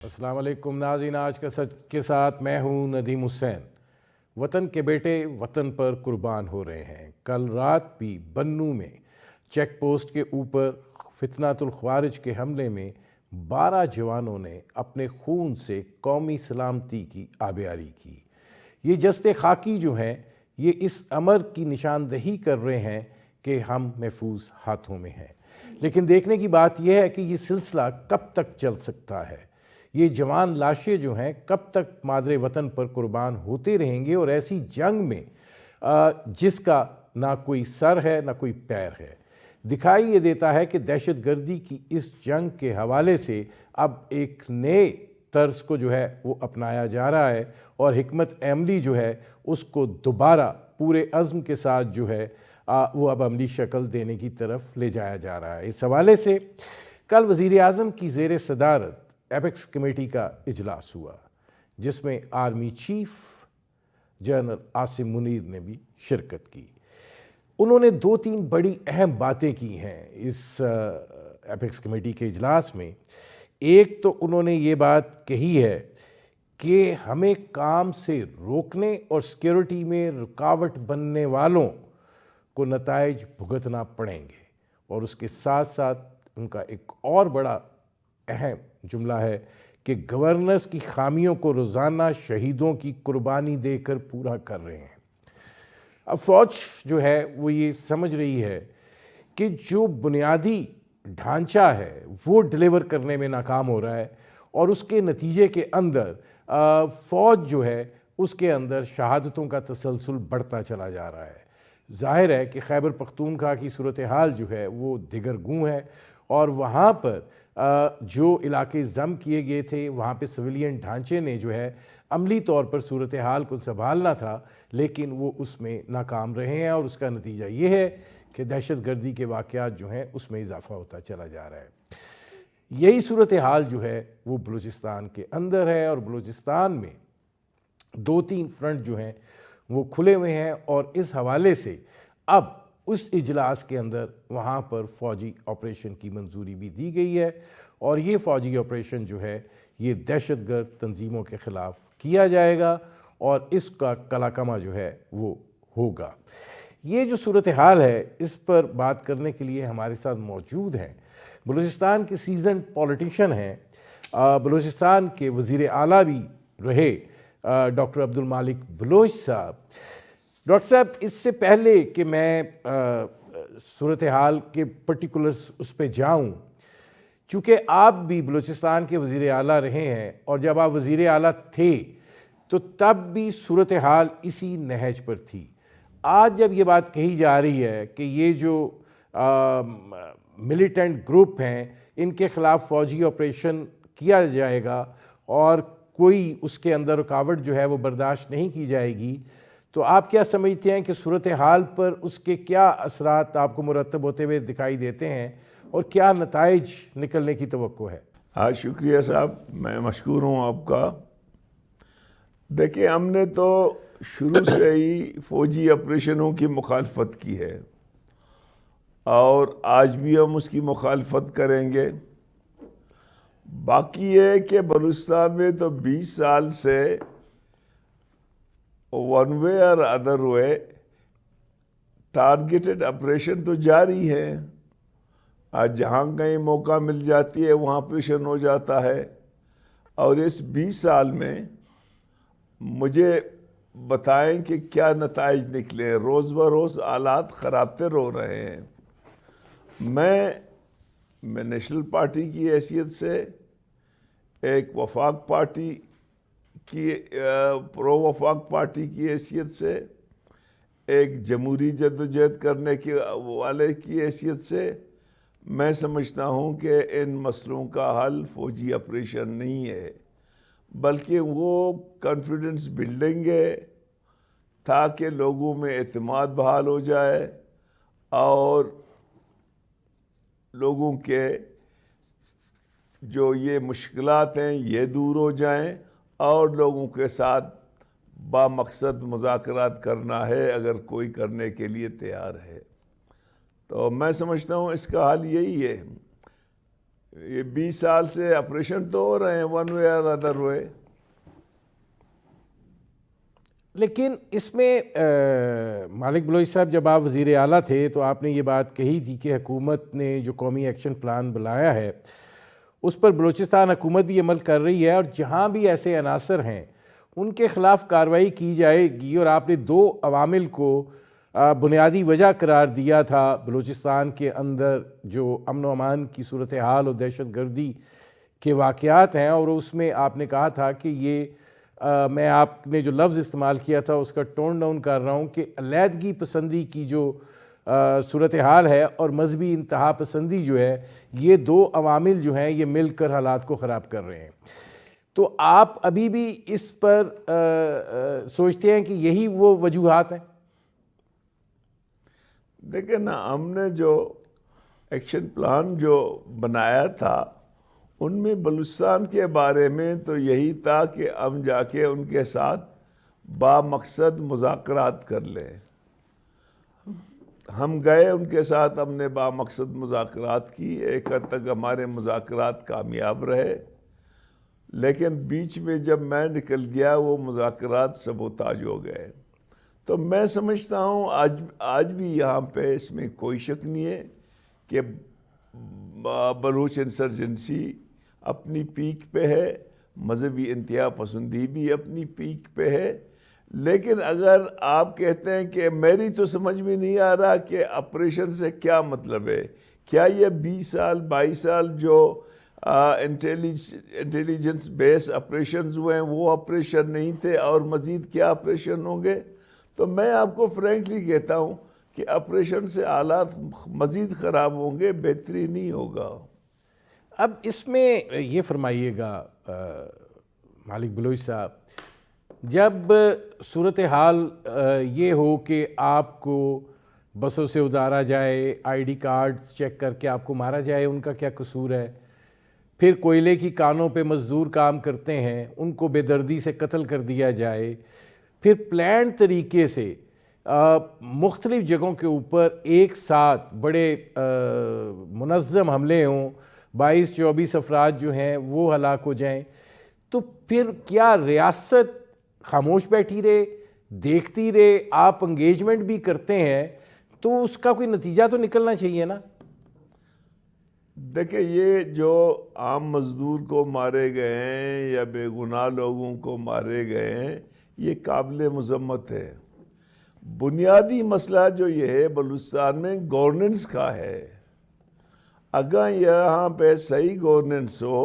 السلام علیکم ناظرین، آج کا سچ کے ساتھ میں ہوں ندیم حسین۔ وطن کے بیٹے وطن پر قربان ہو رہے ہیں۔ کل رات بھی بنوں میں چیک پوسٹ کے اوپر فتنۃ الخوارج کے حملے میں 12 جوانوں نے اپنے خون سے قومی سلامتی کی آبیاری کی۔ یہ جستے خاکی جو ہیں یہ اس امر کی نشاندہی کر رہے ہیں کہ ہم محفوظ ہاتھوں میں ہیں، لیکن دیکھنے کی بات یہ ہے کہ یہ سلسلہ کب تک چل سکتا ہے۔ یہ جوان لاشیں جو ہیں کب تک مادر وطن پر قربان ہوتے رہیں گے، اور ایسی جنگ میں جس کا نہ کوئی سر ہے نہ کوئی پیر ہے۔ دکھائی یہ دیتا ہے کہ دہشت گردی کی اس جنگ کے حوالے سے اب ایک نئے طرز کو جو ہے وہ اپنایا جا رہا ہے، اور حکمت عملی جو ہے اس کو دوبارہ پورے عزم کے ساتھ جو ہے وہ اب عملی شکل دینے کی طرف لے جایا جا رہا ہے۔ اس حوالے سے کل وزیر اعظم کی زیر صدارت ایپیکس کمیٹی کا اجلاس ہوا، جس میں army chief general Asim Munir نے بھی شرکت کی۔ انہوں نے 2-3 بڑی اہم باتیں کی ہیں اس ایپیکس کمیٹی کے اجلاس میں۔ ایک تو انہوں نے یہ بات کہی ہے کہ ہمیں کام سے روکنے اور سیکیورٹی میں رکاوٹ بننے والوں کو نتائج بھگتنا پڑیں گے، اور اس کے ساتھ ساتھ ان کا ایک اور بڑا اہم جملہ ہے کہ گورننس کی خامیوں کو روزانہ شہیدوں کی قربانی دے کر پورا کر رہے ہیں۔ اب فوج جو ہے وہ یہ سمجھ رہی ہے کہ جو بنیادی ڈھانچہ ہے وہ ڈیلیور کرنے میں ناکام ہو رہا ہے، اور اس کے نتیجے کے اندر فوج جو ہے اس کے اندر شہادتوں کا تسلسل بڑھتا چلا جا رہا ہے۔ ظاہر ہے کہ خیبر پختونخوا کی صورتحال جو ہے وہ دگرگوں ہے، اور وہاں پر جو علاقے ضم کیے گئے تھے وہاں پہ سویلین ڈھانچے نے جو ہے عملی طور پر صورتحال کو سنبھالنا تھا، لیکن وہ اس میں ناکام رہے ہیں، اور اس کا نتیجہ یہ ہے کہ دہشت گردی کے واقعات جو ہیں اس میں اضافہ ہوتا چلا جا رہا ہے۔ یہی صورتحال جو ہے وہ بلوچستان کے اندر ہے، اور بلوچستان میں 2-3 فرنٹ جو ہیں وہ کھلے ہوئے ہیں، اور اس حوالے سے اب اس اجلاس کے اندر وہاں پر فوجی آپریشن کی منظوری بھی دی گئی ہے، اور یہ فوجی آپریشن جو ہے یہ دہشت گرد تنظیموں کے خلاف کیا جائے گا، اور اس کا کلاکما جو ہے وہ ہوگا۔ یہ جو صورتحال ہے اس پر بات کرنے کے لیے ہمارے ساتھ موجود ہیں بلوچستان کے سیزن پولیٹیشین ہیں، بلوچستان کے وزیر اعلیٰ بھی رہے ڈاکٹر عبدالمالک بلوچ صاحب۔ ڈاکٹر صاحب، اس سے پہلے کہ میں صورتحال کے پرٹیکولرز اس پہ جاؤں، چونکہ آپ بھی بلوچستان کے وزیر اعلیٰ رہے ہیں، اور جب آپ وزیر اعلیٰ تھے تو تب بھی صورتحال اسی نہج پر تھی۔ آج جب یہ بات کہی جا رہی ہے کہ یہ جو ملیٹنٹ گروپ ہیں ان کے خلاف فوجی آپریشن کیا جائے گا، اور کوئی اس کے اندر رکاوٹ جو ہے وہ برداشت نہیں کی جائے گی، تو آپ کیا سمجھتے ہیں کہ صورتحال پر اس کے کیا اثرات آپ کو مرتب ہوتے ہوئے دکھائی دیتے ہیں، اور کیا نتائج نکلنے کی توقع ہے؟ شکریہ صاحب، میں مشکور ہوں آپ کا۔ دیکھیں، ہم نے تو شروع سے ہی فوجی آپریشنوں کی مخالفت کی ہے، اور آج بھی ہم اس کی مخالفت کریں گے۔ باقی یہ کہ بلوچستان میں تو 20 سال سے ون وے اور ادر وے ٹارگیٹڈ آپریشن تو جاری ہے۔ آج جہاں کہیں موقع مل جاتی ہے وہاں آپریشن ہو جاتا ہے، اور اس 20 سال میں مجھے بتائیں کہ کیا نتائج نکلے۔ روز بروز حالات خرابتے رو رہے ہیں۔ میں نیشنل پارٹی کی حیثیت سے، ایک وفاق پارٹی کی پرو وفاق پارٹی کی حیثیت سے، ایک جمہوری جدوجہد کرنے کے والے کی حیثیت سے، میں سمجھتا ہوں کہ ان مسئلوں کا حل فوجی آپریشن نہیں ہے، بلکہ وہ کانفیڈنس بلڈنگ ہے تاکہ لوگوں میں اعتماد بحال ہو جائے، اور لوگوں کے جو یہ مشکلات ہیں یہ دور ہو جائیں، اور لوگوں کے ساتھ بامقصد مذاکرات کرنا ہے اگر کوئی کرنے کے لیے تیار ہے۔ تو میں سمجھتا ہوں اس کا حل یہی ہے۔ یہ 20 سال سے آپریشن تو ہو رہے ہیں ون وے اور ادر وے. لیکن اس میں مالک بلوچ صاحب جب آپ وزیر اعلیٰ تھے تو آپ نے یہ بات کہی تھی کہ حکومت نے جو قومی ایکشن پلان بنایا ہے اس پر بلوچستان حکومت بھی عمل کر رہی ہے، اور جہاں بھی ایسے عناصر ہیں ان کے خلاف کارروائی کی جائے گی. اور آپ نے 2 عوامل کو بنیادی وجہ قرار دیا تھا بلوچستان کے اندر جو امن و امان کی صورتحال اور دہشت گردی کے واقعات ہیں، اور اس میں آپ نے کہا تھا کہ یہ میں آپ نے جو لفظ استعمال کیا تھا اس کا ٹون ڈاؤن کر رہا ہوں کہ علیحدگی پسندی کی جو صورتحال ہے اور مذہبی انتہا پسندی جو ہے، یہ 2 عوامل جو ہیں یہ مل کر حالات کو خراب کر رہے ہیں. تو آپ ابھی بھی اس پر سوچتے ہیں کہ یہی وہ وجوہات ہیں؟ دیکھیں نا، ہم نے جو ایکشن پلان جو بنایا تھا ان میں بلوچستان کے بارے میں تو یہی تھا کہ ہم جا کے ان کے ساتھ با مقصد مذاکرات کر لیں. ہم گئے ان کے ساتھ، ہم نے با مقصد مذاکرات کی. ایک حد تک ہمارے مذاکرات کامیاب رہے، لیکن بیچ میں جب میں نکل گیا وہ مذاکرات سبوتاژ ہو گئے. تو میں سمجھتا ہوں آج بھی یہاں پہ اس میں کوئی شک نہیں ہے کہ بلوچ انسرجنسی اپنی پیک پہ ہے، مذہبی انتہا پسندی بھی اپنی پیک پہ ہے. لیکن اگر آپ کہتے ہیں کہ میری تو سمجھ میں نہیں آ رہا کہ آپریشن سے کیا مطلب ہے. کیا یہ 20 سال 22 سال جو انٹیلیجنس بیس آپریشنز ہوئے ہیں وہ آپریشن نہیں تھے، اور مزید کیا آپریشن ہوں گے؟ تو میں آپ کو فرینکلی کہتا ہوں کہ آپریشن سے حالات مزید خراب ہوں گے، بہتری نہیں ہوگا. اب اس میں یہ فرمائیے گا مالک بلوچ صاحب، جب صورتحال یہ ہو کہ آپ کو بسوں سے اتارا جائے، آئی ڈی کارڈ چیک کر کے آپ کو مارا جائے، ان کا کیا قصور ہے؟ پھر کوئلے کی کانوں پہ مزدور کام کرتے ہیں، ان کو بے دردی سے قتل کر دیا جائے. پھر پلانڈ طریقے سے مختلف جگہوں کے اوپر ایک ساتھ بڑے منظم حملے ہوں، 22-24 افراد جو ہیں وہ ہلاک ہو جائیں. تو پھر کیا ریاست خاموش بیٹھی رہے، دیکھتی رہے؟ آپ انگیجمنٹ بھی کرتے ہیں تو اس کا کوئی نتیجہ تو نکلنا چاہیے نا. دیکھیں، یہ جو عام مزدور کو مارے گئے ہیں یا بے گناہ لوگوں کو مارے گئے ہیں، یہ قابل مذمت ہے. بنیادی مسئلہ جو یہ ہے بلوچستان میں گورننس کا ہے. اگر یہاں پہ صحیح گورننس ہو،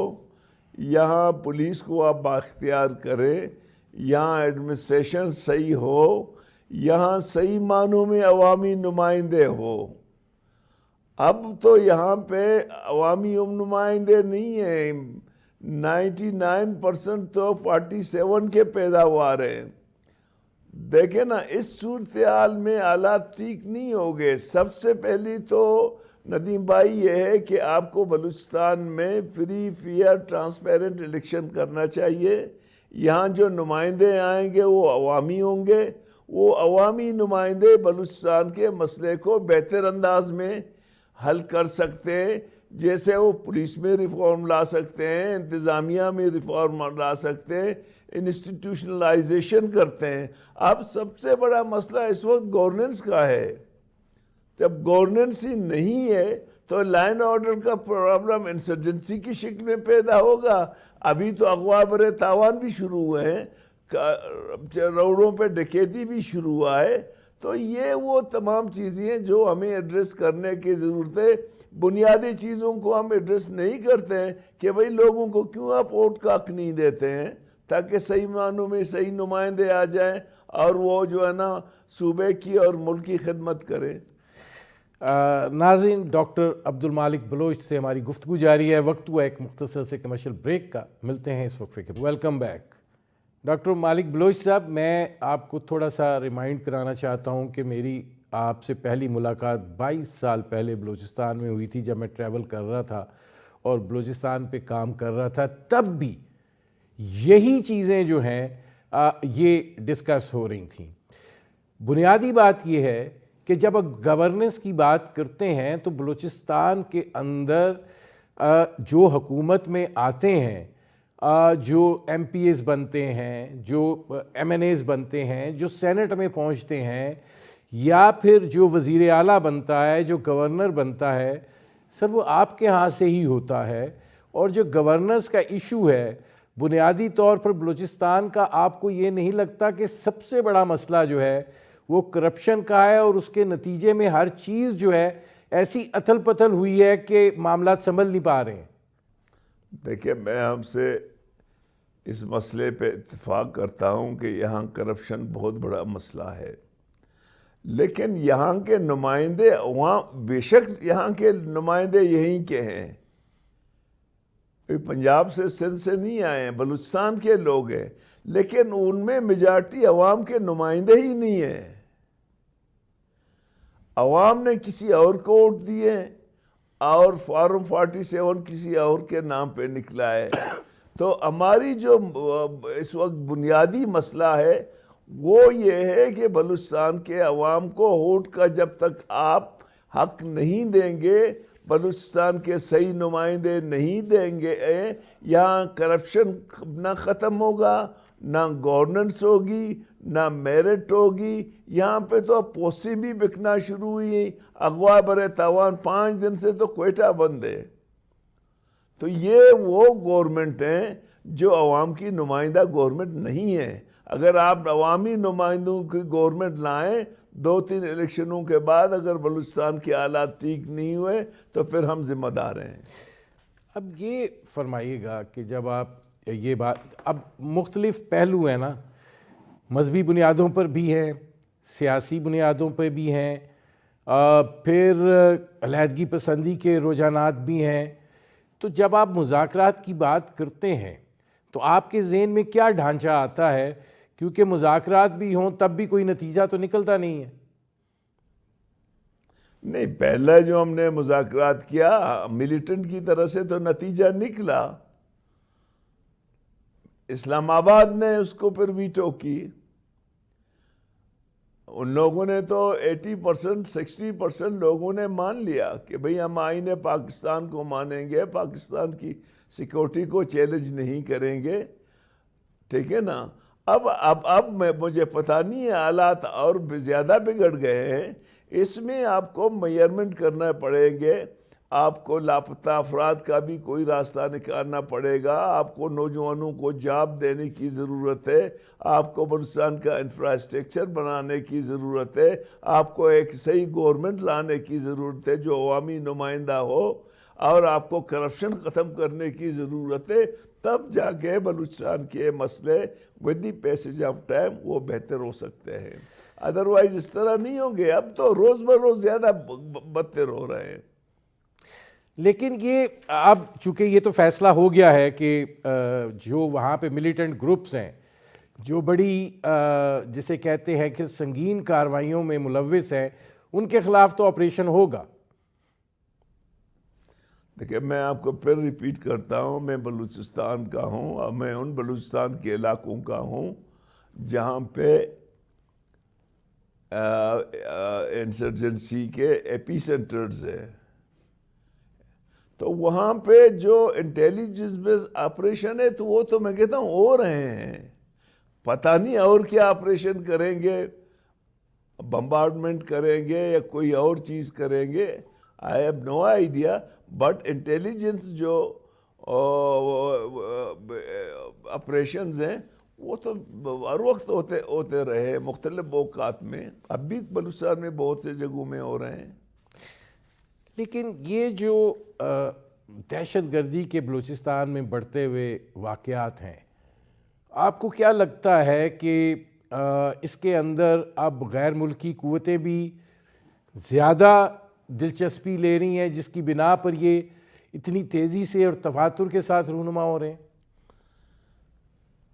یہاں پولیس کو آپ بااختیار کریں، یہاں ایڈمنسٹریشن صحیح ہو، یہاں صحیح معنوں میں عوامی نمائندے ہو. اب تو یہاں پہ عوامی نمائندے نہیں ہیں. 99% تو 47 کے پیداوار ہیں. دیکھیں نا، اس صورتحال میں حالات ٹھیک نہیں ہو گئے. سب سے پہلی تو ندیم بھائی یہ ہے کہ آپ کو بلوچستان میں فری فیئر ٹرانسپیرنٹ الیکشن کرنا چاہیے. یہاں جو نمائندے آئیں گے وہ عوامی ہوں گے. وہ عوامی نمائندے بلوچستان کے مسئلے کو بہتر انداز میں حل کر سکتے ہیں. جیسے وہ پولیس میں ریفارم لا سکتے ہیں، انتظامیہ میں ریفارم لا سکتے ہیں، انسٹیٹیوشنلائزیشن کرتے ہیں. اب سب سے بڑا مسئلہ اس وقت گورننس کا ہے. جب گورننس ہی نہیں ہے تو لائن آرڈر کا پرابلم انسرجنسی کی شکل میں پیدا ہوگا. ابھی تو اغوا برے تاوان بھی شروع ہوئے ہیں، روڈوں پہ ڈکیتی بھی شروع ہوا ہے. تو یہ وہ تمام چیزیں ہیں جو ہمیں ایڈریس کرنے کی ضرورت ہے. بنیادی چیزوں کو ہم ایڈریس نہیں کرتے ہیں کہ بھئی لوگوں کو کیوں آپ ووٹ کا حق نہیں دیتے ہیں، تاکہ صحیح معنوں میں صحیح نمائندے آ جائیں اور وہ جو ہے نا صوبے کی اور ملک کی خدمت کریں. ناظرین، ڈاکٹر عبدالمالک بلوچ سے ہماری گفتگو جاری ہے. وقت ہوا ایک مختصر سے کمرشل بریک کا. ملتے ہیں اس وقفے کے بعد. Welcome back. ڈاکٹر مالک بلوچ صاحب، میں آپ کو تھوڑا سا ریمائنڈ کرانا چاہتا ہوں کہ میری آپ سے پہلی ملاقات 22 سال پہلے بلوچستان میں ہوئی تھی، جب میں ٹریول کر رہا تھا اور بلوچستان پہ کام کر رہا تھا. تب بھی یہی چیزیں جو ہیں یہ ڈسکس ہو رہی تھیں. بنیادی بات یہ ہے کہ جب گورننس کی بات کرتے ہیں تو بلوچستان کے اندر جو حکومت میں آتے ہیں، جو ایم پی ایز بنتے ہیں، جو ایم این ایز بنتے ہیں، جو سینٹ میں پہنچتے ہیں، یا پھر جو وزیر اعلیٰ بنتا ہے، جو گورنر بنتا ہے، سر وہ آپ کے ہاں سے ہی ہوتا ہے. اور جو گورننس کا ایشو ہے بنیادی طور پر بلوچستان کا، آپ کو یہ نہیں لگتا کہ سب سے بڑا مسئلہ جو ہے وہ کرپشن کا ہے، اور اس کے نتیجے میں ہر چیز جو ہے ایسی اتھل پتھل ہوئی ہے کہ معاملات سنبھل نہیں پا رہے ہیں؟ دیکھیں، میں آپ سے اس مسئلے پہ اتفاق کرتا ہوں کہ یہاں کرپشن بہت بڑا مسئلہ ہے، لیکن یہاں کے نمائندے، وہاں بے شک یہاں کے نمائندے یہیں کے ہیں، پنجاب سے، سندھ سے نہیں آئے ہیں، بلوچستان کے لوگ ہیں، لیکن ان میں میجارٹی عوام کے نمائندے ہی نہیں ہیں. عوام نے کسی اور کو ووٹ دیے اور فارم 47 کسی اور کے نام پہ نکلا ہے. تو ہماری جو اس وقت بنیادی مسئلہ ہے وہ یہ ہے کہ بلوچستان کے عوام کو ووٹ کا جب تک آپ حق نہیں دیں گے، بلوچستان کے صحیح نمائندے نہیں دیں گے، یہاں کرپشن نہ ختم ہوگا، نہ گورننس ہوگی، نہ میرٹ ہوگی. یہاں پہ تو اب پوسٹیں بھی بکنا شروع ہوئی ہیں. اغوا برے تاوان 5 دن سے تو کوئٹہ بند ہے. تو یہ وہ گورنمنٹ ہیں جو عوام کی نمائندہ گورنمنٹ نہیں ہے. اگر آپ عوامی نمائندوں کی گورنمنٹ لائیں 2-3 الیکشنوں کے بعد، اگر بلوچستان کے حالات ٹھیک نہیں ہوئے تو پھر ہم ذمہ دار ہیں. اب یہ فرمائیے گا کہ جب آپ یہ بات، اب مختلف پہلو ہیں نا، مذہبی بنیادوں پر بھی ہیں، سیاسی بنیادوں پہ بھی ہیں، پھر علیحدگی پسندی کے رجحانات بھی ہیں. تو جب آپ مذاکرات کی بات کرتے ہیں تو آپ کے ذہن میں کیا ڈھانچہ آتا ہے؟ کیونکہ مذاکرات بھی ہوں تب بھی کوئی نتیجہ تو نکلتا نہیں ہے. نہیں، پہلے جو ہم نے مذاکرات کیا ملیٹنٹ کی طرح سے تو نتیجہ نکلا. اسلام آباد نے اس کو پھر ویٹو کی. ان لوگوں نے تو 80% 60% لوگوں نے مان لیا کہ بھئی ہم آئین پاکستان کو مانیں گے، پاکستان کی سیکورٹی کو چیلنج نہیں کریں گے. ٹھیک ہے نا؟ اب مجھے پتہ نہیں ہے، حالات اور زیادہ بگڑ گئے ہیں. اس میں آپ کو میئرمنٹ کرنا پڑے گے، آپ کو لاپتہ افراد کا بھی کوئی راستہ نکالنا پڑے گا، آپ کو نوجوانوں کو جاب دینے کی ضرورت ہے، آپ کو بلوچستان کا انفراسٹرکچر بنانے کی ضرورت ہے، آپ کو ایک صحیح گورنمنٹ لانے کی ضرورت ہے جو عوامی نمائندہ ہو، اور آپ کو کرپشن ختم کرنے کی ضرورت ہے. تب جا کے بلوچستان کے مسئلے with the passage of time وہ بہتر ہو سکتے ہیں. ادروائز اس طرح نہیں ہوں گے. اب تو روز بروز زیادہ بدتر ہو رہے ہیں. لیکن یہ اب چونکہ یہ تو فیصلہ ہو گیا ہے کہ جو وہاں پہ ملیٹنٹ گروپس ہیں جو بڑی جسے کہتے ہیں کہ سنگین کارروائیوں میں ملوث ہیں، ان کے خلاف تو آپریشن ہوگا. دیکھیں، میں آپ کو پھر ریپیٹ کرتا ہوں، میں بلوچستان کا ہوں اور میں ان بلوچستان کے علاقوں کا ہوں جہاں پہ انسرجنسی کے ایپی سینٹرز ہیں. تو وہاں پہ جو انٹیلیجنس بیس آپریشن ہے تو وہ تو میں کہتا ہوں ہو رہے ہیں. پتہ نہیں اور کیا آپریشن کریں گے، بمبارڈمنٹ کریں گے یا کوئی اور چیز کریں گے. I have no idea, but intelligence جو آپریشنز ہیں وہ تو ہر وقت ہوتے رہے مختلف اوقات میں. اب بھی بلوچستان میں بہت سے جگہوں میں ہو رہے ہیں. لیکن یہ جو دہشت گردی کے بلوچستان میں بڑھتے ہوئے واقعات ہیں، آپ کو کیا لگتا ہے کہ اس کے اندر اب غیر ملکی قوتیں بھی زیادہ دلچسپی لے رہی ہیں جس کی بنا پر یہ اتنی تیزی سے اور تفاتر کے ساتھ رونما ہو رہے ہیں؟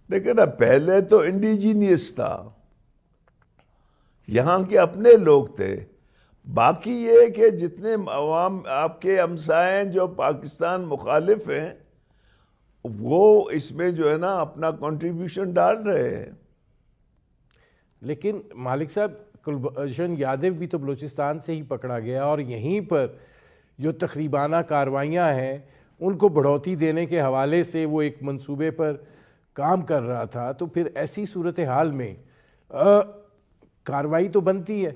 دیکھیں نا، پہلے تو انڈیجینیس تھا، یہاں کے اپنے لوگ تھے. باقی یہ کہ جتنے عوام آپ کے ہمسائیں جو پاکستان مخالف ہیں وہ اس میں جو ہے نا اپنا کنٹریبیوشن ڈال رہے ہیں. لیکن مالک صاحب، کلبھوشن یادو بھی تو بلوچستان سے ہی پکڑا گیا، اور یہیں پر جو تخریبانہ کارروائیاں ہیں ان کو بڑھوتی دینے کے حوالے سے وہ ایک منصوبے پر کام کر رہا تھا، تو پھر ایسی صورتحال میں کارروائی تو بنتی ہے۔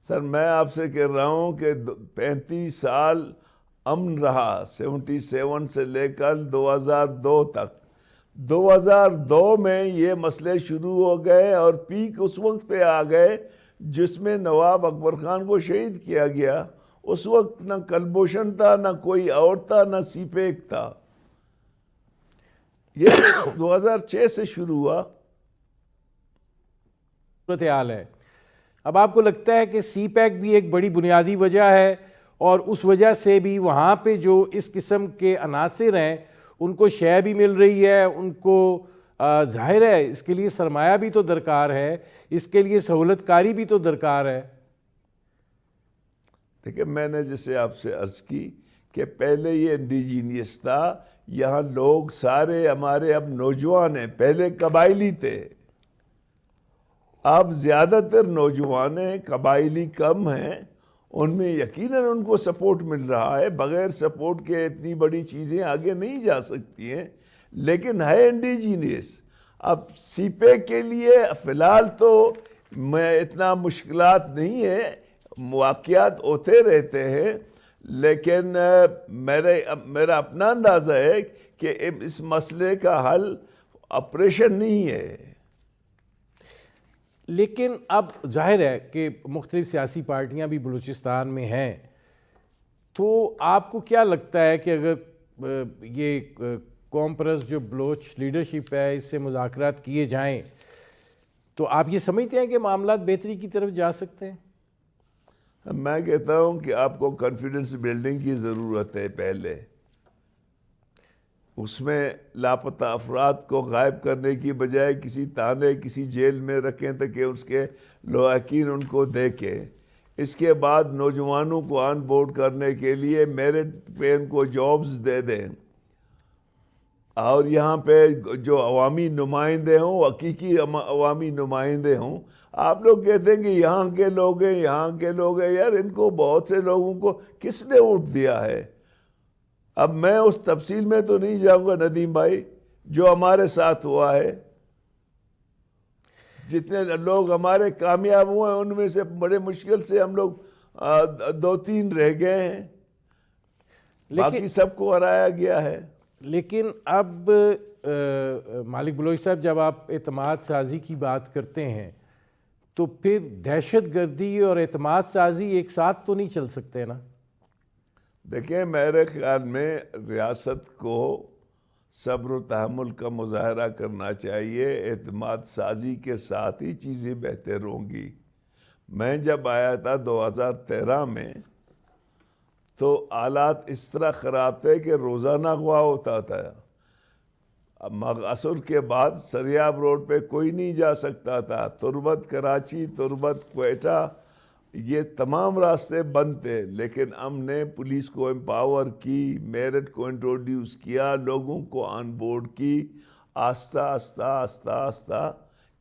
سر میں آپ سے کہہ رہا ہوں کہ 35 سال امن رہا، 77 سے لے کر 2002 تک۔ 2002 میں یہ مسئلے شروع ہو گئے اور پیک اس وقت پہ آ گئے جس میں نواب اکبر خان کو شہید کیا گیا۔ اس وقت نہ کلبھوشن تھا، نہ کوئی اور تھا، نہ سی پیک تھا۔ یہ 2006 سے شروع ہوا۔ صورتحال ہے۔ اب آپ کو لگتا ہے کہ سی پیک بھی ایک بڑی بنیادی وجہ ہے، اور اس وجہ سے بھی وہاں پہ جو اس قسم کے عناصر ہیں ان کو شے بھی مل رہی ہے، ان کو ظاہر ہے اس کے لیے سرمایہ بھی تو درکار ہے، اس کے لیے سہولت کاری بھی تو درکار ہے۔ دیکھیں میں نے جیسے آپ سے عرض کی کہ پہلے یہ انڈیجینیس تھا، یہاں لوگ سارے ہمارے اب نوجوان ہیں، پہلے قبائلی تھے، اب زیادہ تر نوجوان ہیں، قبائلی کم ہیں۔ ان میں یقیناً ان کو سپورٹ مل رہا ہے، بغیر سپورٹ کے اتنی بڑی چیزیں آگے نہیں جا سکتی ہیں، لیکن ہے انڈیجینیس۔ اب سی پیک کے لیے فی الحال تو میں اتنا مشکلات نہیں ہے، واقعات ہوتے رہتے ہیں، لیکن میرا اپنا اندازہ ہے کہ اس مسئلے کا حل آپریشن نہیں ہے۔ لیکن اب ظاہر ہے کہ مختلف سیاسی پارٹیاں بھی بلوچستان میں ہیں، تو آپ کو کیا لگتا ہے کہ اگر یہ قوم پرست جو بلوچ لیڈرشپ ہے اس سے مذاکرات کیے جائیں تو آپ یہ سمجھتے ہیں کہ معاملات بہتری کی طرف جا سکتے ہیں؟ میں کہتا ہوں کہ آپ کو کانفیڈنس بلڈنگ کی ضرورت ہے پہلے، اس میں لاپتہ افراد کو غائب کرنے کی بجائے کسی تانے کسی جیل میں رکھیں تاکہ اس کے لواحقین ان کو دیکھیں۔ اس کے بعد نوجوانوں کو آن بورڈ کرنے کے لیے میرٹ پہ ان کو جابز دے دیں، اور یہاں پہ جو عوامی نمائندے ہوں، حقیقی عوامی نمائندے ہوں۔ آپ لوگ کہتے ہیں کہ یہاں کے لوگ ہیں، یہاں کے لوگ ہیں، یار ان کو بہت سے لوگوں کو کس نے ووٹ دیا ہے؟ اب میں اس تفصیل میں تو نہیں جاؤں گا ندیم بھائی، جو ہمارے ساتھ ہوا ہے، جتنے لوگ ہمارے کامیاب ہوئے ہیں ان میں سے بڑے مشکل سے ہم لوگ 2-3 رہ گئے ہیں، باقی سب کو ہرایا گیا ہے۔ لیکن اب مالک بلوچ صاحب جب آپ اعتماد سازی کی بات کرتے ہیں تو پھر دہشت گردی اور اعتماد سازی ایک ساتھ تو نہیں چل سکتے نا؟ دیکھیں میرے خیال میں ریاست کو صبر و تحمل کا مظاہرہ کرنا چاہیے، اعتماد سازی کے ساتھ ہی چیزیں بہتر ہوں گی۔ میں جب آیا تھا 2013 میں تو حالات اس طرح خراب تھے کہ روزانہ اغوا ہوتا تھا۔ عصر کے بعد سریاب روڈ پہ کوئی نہیں جا سکتا تھا، تربت کراچی، تربت کوئٹہ، یہ تمام راستے بند تھے، لیکن ہم نے پولیس کو امپاور کی، میرٹ کو انٹروڈیوس کیا، لوگوں کو آن بورڈ کی، آہستہ آہستہ آہستہ آہستہ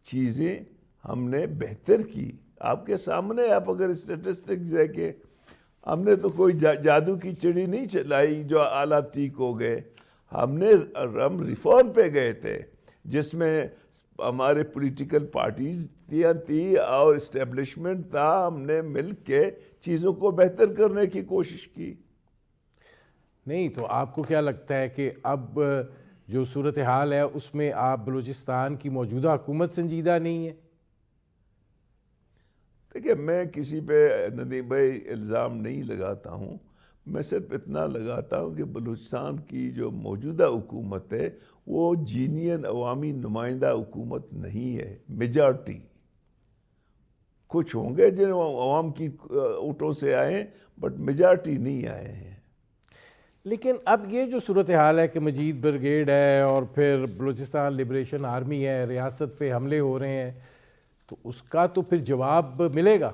چیزیں ہم نے بہتر کی۔ آپ کے سامنے آپ اگر اسٹیٹسٹکس دیکھیں، ہم نے تو کوئی جادو کی چڑی نہیں چلائی جو حالات ٹھیک ہو گئے۔ ہم ریفارم پہ گئے تھے جس میں ہمارے پولیٹیکل پارٹیز تھی اور اسٹیبلشمنٹ تھا، ہم نے مل کے چیزوں کو بہتر کرنے کی کوشش کی۔ نہیں تو آپ کو کیا لگتا ہے کہ اب جو صورتحال ہے اس میں آپ بلوچستان کی موجودہ حکومت سنجیدہ نہیں ہے؟ دیکھیں میں کسی پہ ندیم بھائی الزام نہیں لگاتا ہوں، میں صرف اتنا لگاتا ہوں کہ بلوچستان کی جو موجودہ حکومت ہے وہ جینین عوامی نمائندہ حکومت نہیں ہے، میجارٹی۔ کچھ ہوں گے جن عوام کی ووٹوں سے آئے بٹ میجارٹی نہیں آئے ہیں۔ لیکن اب یہ جو صورتحال ہے کہ مجید بریگیڈ ہے اور پھر بلوچستان لبریشن آرمی ہے، ریاست پہ حملے ہو رہے ہیں، تو اس کا تو پھر جواب ملے گا؟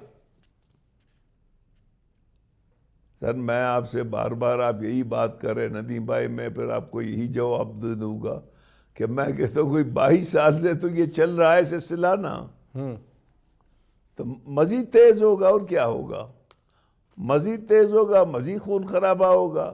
سر میں آپ سے بار بار آپ یہی بات کر رہے ندیم بھائی، میں پھر آپ کو یہی جواب دے دوں گا کہ میں کہتا ہوں کوئی 22 سال سے تو یہ چل رہا ہے سلسلہ نا، تو مزید تیز ہوگا اور کیا ہوگا، مزید تیز ہوگا، مزید خون خرابہ ہوگا۔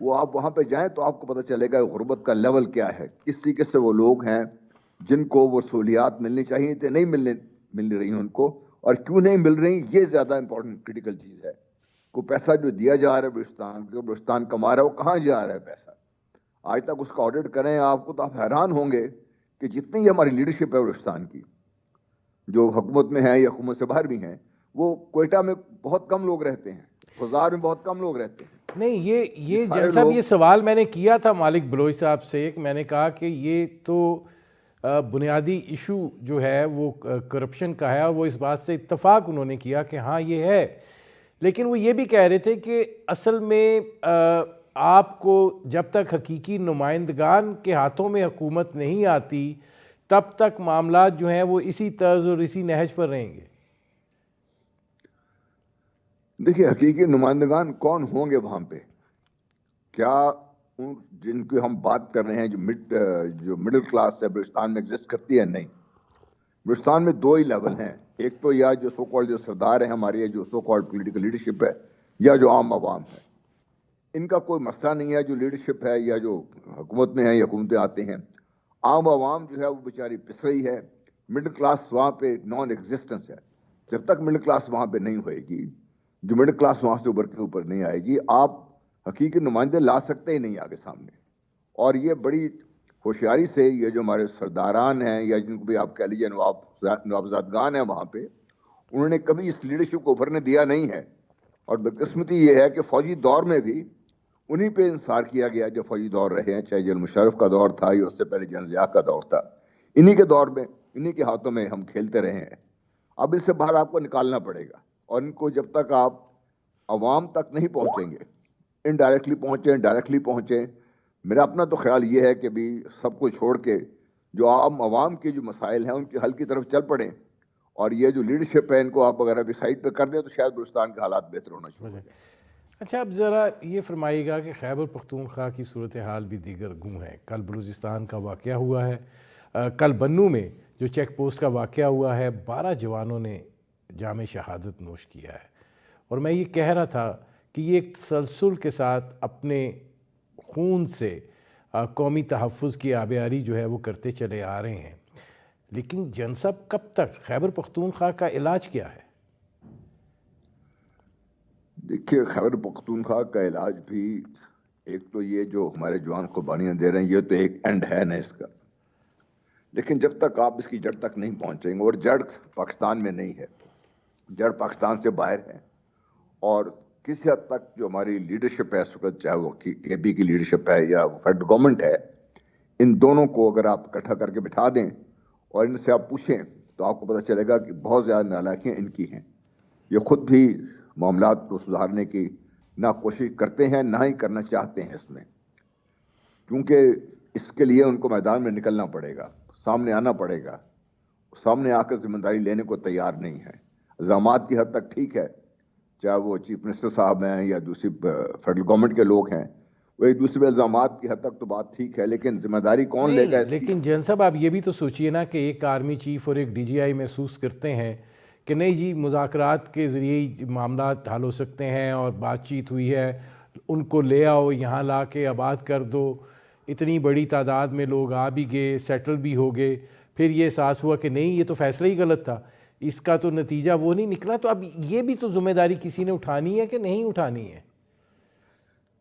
وہ آپ وہاں پہ جائیں تو آپ کو پتہ چلے گا غربت کا لیول کیا ہے، کس طریقے سے وہ لوگ ہیں جن کو وہ سہولیات ملنی چاہیے تھے نہیں مل رہی ہیں ان کو، اور کیوں نہیں مل رہی، یہ زیادہ امپورٹنٹ کریٹیکل چیز ہے. کو پیسہ جو دیا جا رہا ہے بلوچستان کو، بلوچستان کما رہا ہے، وہ کہاں جا رہا ہے پیسہ؟ آج تک اس کا آڈٹ کریں آپ کو تو آپ حیران ہوں گے کہ جتنی ہماری لیڈرشپ ہے بلوچستان کی، جو حکومت میں ہے یا حکومت سے باہر بھی ہیں، وہ کوئٹہ میں بہت کم لوگ رہتے ہیں، خزار میں بہت کم لوگ رہتے ہیں. نہیں، یہ سارے جن صاحب لوگ، یہ سوال میں نے کیا تھا مالک بلوچ صاحب سے، کہ میں نے کہا کہ یہ تو بنیادی ایشو جو ہے وہ کرپشن کا ہے، اور وہ اس بات سے اتفاق انہوں نے کیا کہ ہاں یہ ہے، لیکن وہ یہ بھی کہہ رہے تھے کہ اصل میں آپ کو جب تک حقیقی نمائندگان کے ہاتھوں میں حکومت نہیں آتی تب تک معاملات جو ہیں وہ اسی طرز اور اسی نہج پر رہیں گے. دیکھیے حقیقی نمائندگان کون ہوں گے وہاں پہ؟ کیا جن کی ہم بات کر رہے ہیں جو مڈل کلاس ہے بلوچستان میں ایگزسٹ کرتی ہے؟ نہیں. بلوچستان میں دو ہی لیول ہیں، ایک تو یا جو سو کالڈ جو سردار ہیں ہماری، جو سو کالڈ پولیٹیکل لیڈرشپ ہے، یا جو عام عوام ہے. ان کا کوئی مسئلہ نہیں ہے جو لیڈرشپ ہے یا جو حکومت میں ہے یا حکومتیں آتے ہیں. عام عوام جو ہے وہ بیچاری پس رہی ہے، مڈل کلاس وہاں پہ نان ایگزسٹنس ہے. جب تک مڈل کلاس وہاں پہ نہیں ہوئے گی، جو مڈل کلاس وہاں سے ابھر کے اوپر نہیں آئے گی، آپ حقیقی نمائندے لا سکتے ہی نہیں آگے سامنے. اور یہ بڑی ہوشیاری سے یہ جو ہمارے سرداران ہیں یا جن کو بھی آپ کہہ لیجیے نوابزادگان ہیں وہاں پہ، انہوں نے کبھی اس لیڈرشپ کو ابھرنے دیا نہیں ہے. اور بدقسمتی یہ ہے کہ فوجی دور میں بھی انہی پہ انحصار کیا گیا جو فوجی دور رہے ہیں، چاہے جنرل مشرف کا دور تھا یا اس سے پہلے جنرل ضیاء کا دور تھا. انہی کے دور میں انہی کے ہاتھوں میں ہم کھیلتے رہے ہیں. اب اس سے باہر آپ کو نکالنا پڑے گا، اور ان کو جب تک آپ عوام تک نہیں پہنچیں گے، انڈائریکٹلی پہنچیں ڈائریکٹلی پہنچیں. میرا اپنا تو خیال یہ ہے کہ بھی سب کو چھوڑ کے جو عوام کے جو مسائل ہیں ان کے حل کی طرف چل پڑیں، اور یہ جو لیڈرشپ ہے ان کو آپ اگر ابھی سائڈ پہ کر دیں تو شاید بلوچستان کے حالات بہتر ہونا شروع ہو جائیں. اچھا، اب ذرا یہ فرمائیے گا کہ خیبر پختونخوا کی صورتحال بھی دیگر گوں ہے. کل بلوچستان کا واقعہ ہوا ہے، کل بنوں میں جو چیک پوسٹ کا واقعہ ہوا ہے، 12 جوانوں نے جام شہادت نوش کیا ہے. اور میں یہ کہہ رہا تھا کہ یہ ایک تسلسل کے ساتھ اپنے خون سے قومی تحفظ کی آبیاری جو ہے وہ کرتے چلے آ رہے ہیں. لیکن جنسب کب تک؟ خیبر پختونخوا کا علاج کیا ہے؟ دیکھیے خیبر پختونخوا کا علاج بھی، ایک تو یہ جو ہمارے جوان قربانیاں دے رہے ہیں یہ تو ایک اینڈ ہے نا اس کا، لیکن جب تک آپ اس کی جڑ تک نہیں پہنچیں گے، اور جڑ پاکستان میں نہیں ہے، جڑ پاکستان سے باہر ہے. اور کسی حد تک جو ہماری لیڈرشپ ہے اس وقت، چاہے وہ اے پی کی لیڈرشپ ہے یا فیڈرل گورنمنٹ ہے، ان دونوں کو اگر آپ اکٹھا کر کے بٹھا دیں اور ان سے آپ پوچھیں تو آپ کو پتہ چلے گا کہ بہت زیادہ نالائکیاں ان کی ہیں. یہ خود بھی معاملات کو سدھارنے کی نہ کوشش کرتے ہیں نہ ہی کرنا چاہتے ہیں اس میں، کیونکہ اس کے لیے ان کو میدان میں نکلنا پڑے گا، سامنے آنا پڑے گا. سامنے آ کر ذمہ داری لینے کو تیار نہیں ہے. الزامات کی حد تک ٹھیک ہے، چاہے وہ چیف منسٹر صاحب ہیں یا دوسری فیڈرل گورنمنٹ کے لوگ ہیں، وہ ایک دوسرے الزامات کی حد تک تو بات ٹھیک ہے، لیکن ذمہ داری کون لے گا اس کی؟ لیکن جن صاحب آپ یہ بھی تو سوچئے نا کہ ایک آرمی چیف اور ایک ڈی جی آئی محسوس کرتے ہیں کہ نہیں جی مذاکرات کے ذریعے ہی معاملات حل ہو سکتے ہیں، اور بات چیت ہوئی ہے، ان کو لے آؤ یہاں لا کے آباد کر دو، اتنی بڑی تعداد میں لوگ آ بھی گئے، سیٹل بھی ہو گئے، پھر یہ احساس ہوا کہ نہیں یہ تو فیصلہ ہی غلط تھا، اس کا تو نتیجہ وہ نہیں نکلا. تو اب یہ بھی تو ذمہ داری کسی نے اٹھانی ہے کہ نہیں اٹھانی ہے؟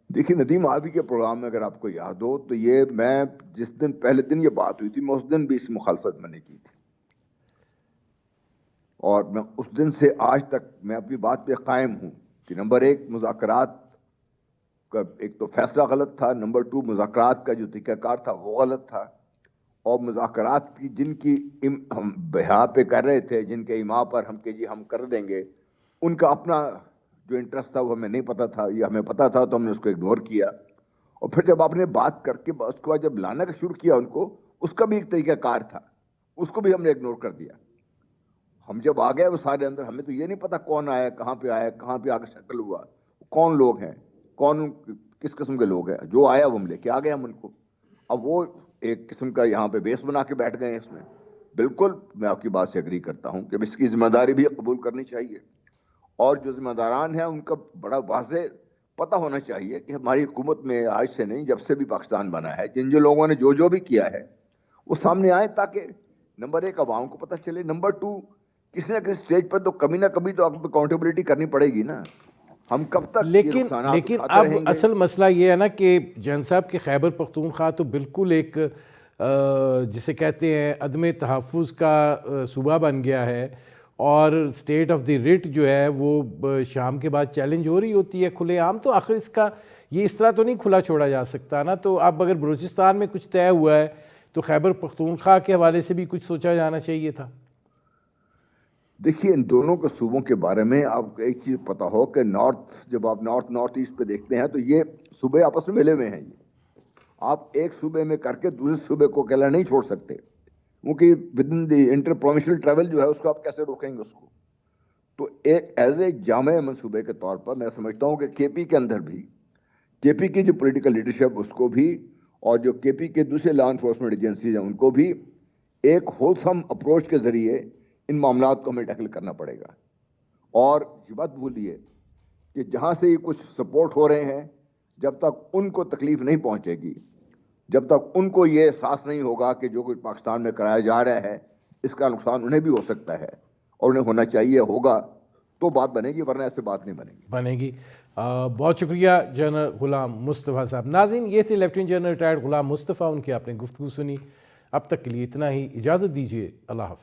دیکھیے ندیم آبی کے پروگرام میں اگر آپ کو یاد ہو تو یہ میں جس دن پہلے دن یہ بات ہوئی تھی، میں اس دن بھی اس مخالفت میں نے کی تھی، اور میں اس دن سے آج تک میں اپنی بات پہ قائم ہوں کہ نمبر ایک مذاکرات کا ایک تو فیصلہ غلط تھا، نمبر 2 مذاکرات کا جو طریقہ کار تھا وہ غلط تھا، اور مذاکرات کی جن کی ہم بہا پہ کر رہے تھے، جن کے ایما پر ہم کہ جی ہم کر دیں گے، ان کا اپنا جو انٹرسٹ تھا وہ ہمیں نہیں پتا تھا یا ہمیں پتا تھا تو ہم نے اس کو اگنور کیا. اور پھر جب آپ نے بات کر کے اس کے بعد جب لانا کا شروع کیا ان کو، اس کا بھی ایک طریقہ کار تھا، اس کو بھی ہم نے اگنور کر دیا. ہم جب آ گئے وہ سارے اندر، ہمیں تو یہ نہیں پتا کون آیا، کہاں پہ آیا، کہاں پہ آ کے سیٹل ہوا، کون لوگ ہیں، کون کس قسم کے لوگ ہیں. جو آیا وہ ہم لے کے آ گئے ہم ان کو. اب وہ ایک قسم کا یہاں پہ بیس بنا کے بیٹھ گئے ہیں اس میں. بالکل میں آپ کی بات سے اگری کرتا ہوں کہ اس کی ذمہ داری بھی قبول کرنی چاہیے، اور جو ذمہ داران ہیں ان کا بڑا واضح پتہ ہونا چاہیے کہ ہماری حکومت میں آج سے نہیں، جب سے بھی پاکستان بنا ہے، جن جو لوگوں نے جو بھی کیا ہے وہ سامنے آئے، تاکہ نمبر ایک عوام کو پتہ چلے، نمبر ٹو کسی نہ کسی سٹیج پر تو کبھی نہ کبھی تو اکاؤنٹیبلٹی کرنی پڑے گی نا. ہم کب تک یہ لیکن نقصانات اٹھاتے اب رہیں گے؟ اصل مسئلہ یہ ہے نا کہ جن صاحب کے خیبر پختونخوا تو بالکل ایک جسے کہتے ہیں عدم تحفظ کا صوبہ بن گیا ہے، اور اسٹیٹ آف دی ریٹ جو ہے وہ شام کے بعد چیلنج ہو رہی ہوتی ہے کھلے عام. تو آخر اس کا یہ اس طرح تو نہیں کھلا چھوڑا جا سکتا نا. تو اب اگر بلوچستان میں کچھ طے ہوا ہے تو خیبر پختونخوا کے حوالے سے بھی کچھ سوچا جانا چاہیے تھا. دیکھیے ان دونوں کے صوبوں کے بارے میں آپ کو ایک چیز پتا ہو کہ جب آپ نارتھ ایسٹ پہ دیکھتے ہیں تو یہ صوبے آپس میں ملے ہوئے ہیں. آپ ایک صوبے میں کر کے دوسرے صوبے کو اکیلا نہیں چھوڑ سکتے، کیونکہ with in the interprovincial travel جو ہے اس کو آپ کیسے روکیں گے اس کو. تو ایک ایز اے جامع منصوبے کے طور پر میں سمجھتا ہوں کہ کے پی کے اندر بھی، کے پی کی جو پولیٹیکل لیڈرشپ اس کو بھی، اور جو کے پی کے دوسرے لا انفورسمنٹ ایجنسیز ہیں ان کو بھی ایک ہولسم اپروچ کے ذریعے ان معاملات کو ہمیں ٹیکل کرنا پڑے گا. اور یہ بات بھولیے کہ جہاں سے یہ کچھ سپورٹ ہو رہے ہیں، جب تک ان کو تکلیف نہیں پہنچے گی، جب تک ان کو یہ احساس نہیں ہوگا کہ جو کچھ پاکستان میں کرایا جا رہا ہے اس کا نقصان انہیں بھی ہو سکتا ہے اور انہیں ہونا چاہیے، ہوگا تو بات بنے گی، ورنہ ایسے بات نہیں بنے گی. بہت شکریہ جنرل غلام مصطفیٰ صاحب. ناظرین، یہ تھے lieutenant general retired Ghulam Mustafa, ان کی آپ نے گفتگو سنی. اب تک کے لیے اتنا ہی، اجازت دیجیے، اللہ حافظ.